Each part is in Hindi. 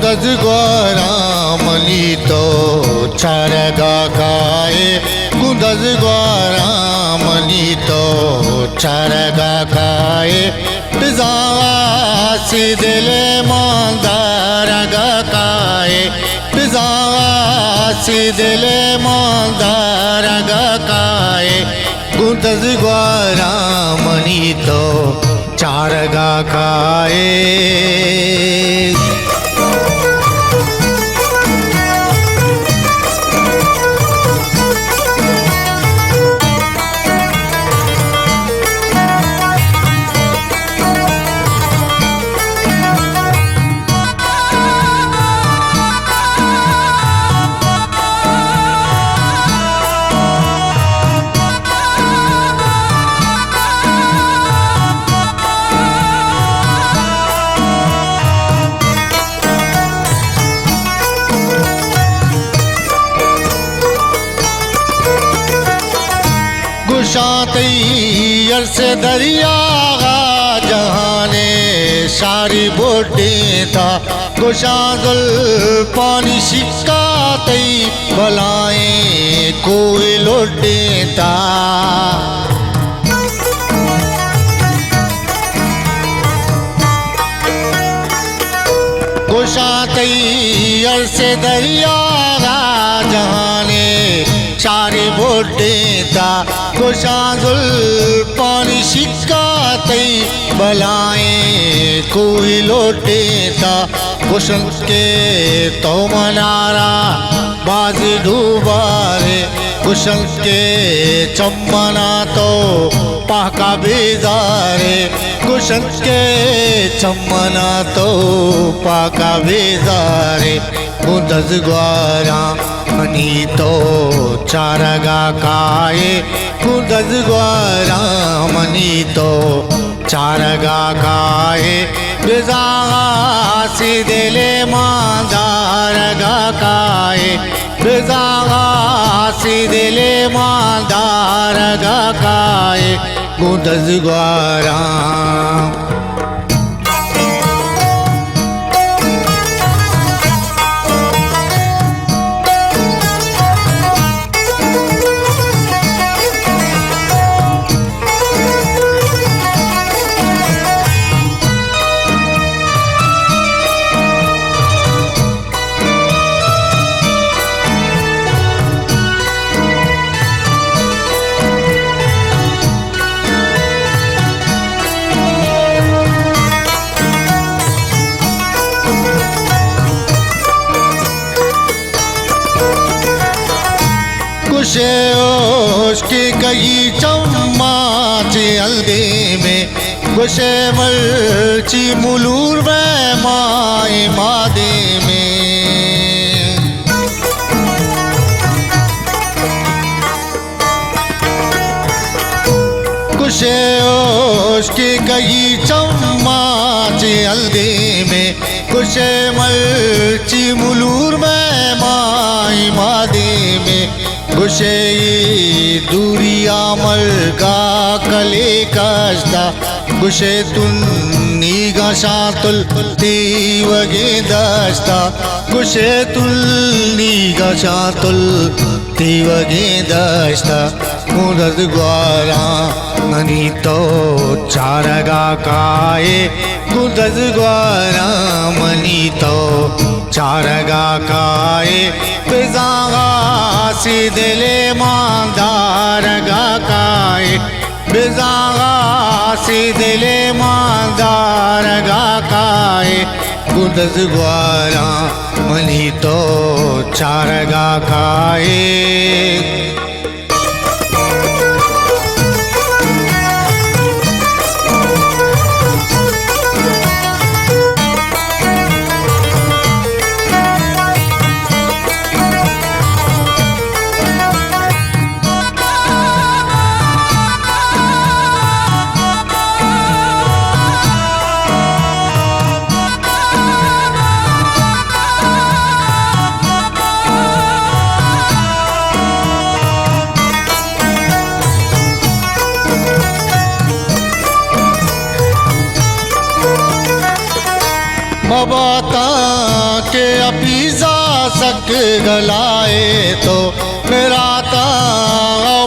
गुंदज ग्वारामनी तो चारगा खाए गुंदज ग्वारामनी तो चारगा खाए पिजासी दिले मांदारगा खाए पिजासी दिले मांदारगा खाए गुंदज ग्वारामनी तो चारगा खाए गुशाती अरसे दरिया जहाने सारी बोटे था गुशादुल पानी शिकाते बलाए कोई लोटे था गुशाती अरसे दरिया जहाने सारे बोटे था गुशादुल पानी शिकाते बलाए कोई लोटे था गुशन के तो मनारा बाजी डूबारे गुशन के चम्मना तो पाका बेजारे गुशन के चम्मना तो पाका बेजारे गुंदज ग्वारामनी तो चारगा खाए गुंदज ग्वारामनी तो चारगा खाए बिजासी दिले मांदारगा खाए बिजासी दिले मांदारगा खाए गुंदज ग्वाराम कुशे उसकी कई चम्माची हल्दी में कुशे मर्ची मुलूर में माए मादे में कुशे उसकी कई चम्माची हल्दी में कुशे मर्ची मुलूर में माए मादे में गुशे दूरिया मलगा कले कस्ता गुशे तुन्नी गशातुल तीवगे दस्ता गुशे तुल्नी गशातुल तीवगे दस्ता गुंदज ग्वारामनी तो चारगा खाए गुंदज ग्वारामनी तो चारगा खाए बिजासी दिले मांदारगा खाए बिजासी दिले मांदारगा खाए गुंदज ग्वारामनी तो चारगा खाए मबाता के सक गलाए तो मेरा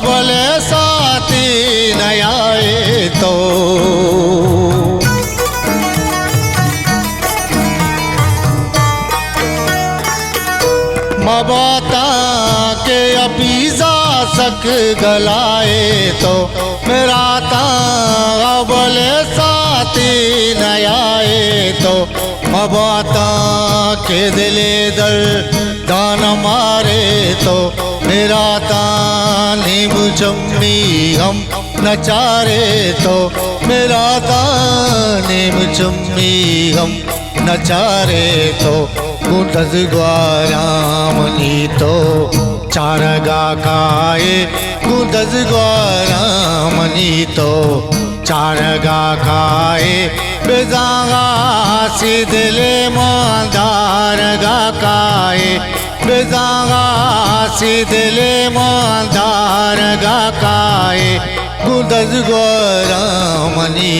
भले साथी न आए तो मबाता के अपीजा सक गलाए तो मेरा भले साथी न आए तो मबाता के दिले दर दान मारे तो मेरा नीम चम्मी हम नचारे तो मेरा नीम चम्मी हम नचारे तो गुंडज ग्वारा मनी तो चारगा खाए गुंडज ग्वारा मनी तो चारगा खाए बेजागा सिदले मांदारगा खाए बेजागा सिदले मांदारगा खाए गुंडज ग्वारा मनी